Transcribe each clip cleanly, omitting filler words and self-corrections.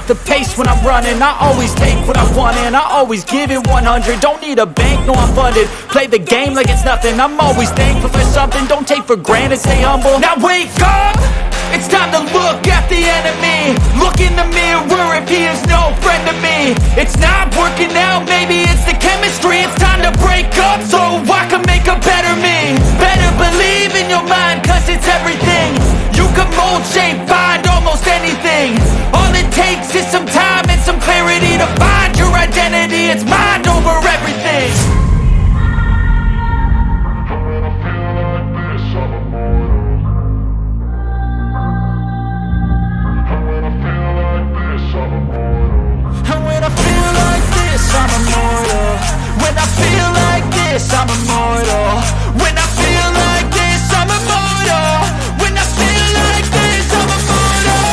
the pace when I'm running. I always take what I want and I always give it 100. Don't need a bank, no I'm funded. Play the game like it's nothing. I'm always thankful for something. Don't take for granted, stay humble. Now wake up! It's time to look at the enemy. Look in the mirror if he is no friend to me. It's not working out, maybe it's the chemistry. It's time to break up so I can make a better me. Better believe in your mind, cause it's everything. You can mold, shape, find almost anything. All it takes is some time and some clarity to find your identity. It's mind over everything. I'm immortal. When I feel like this, I'm immortal. When I feel like this, I'm immortal. When I feel like this, I'm immortal.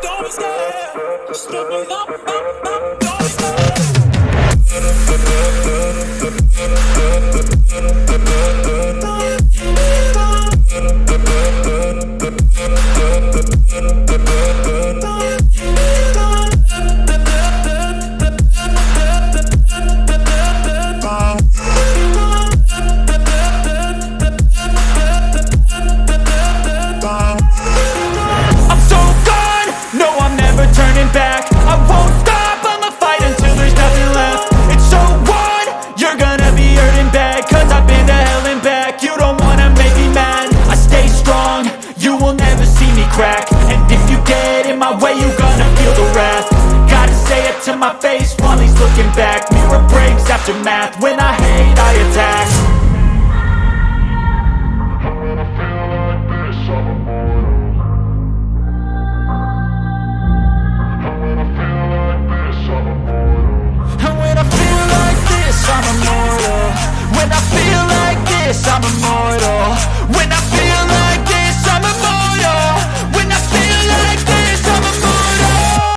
Don't stop, just don't stop. To my face while he's looking back. Mirror breaks after math. When I hate, I attack. When I feel like this, I'm immortal. When I feel like this, I'm immortal. When I feel like this, I'm immortal. When I feel like this, I'm immortal.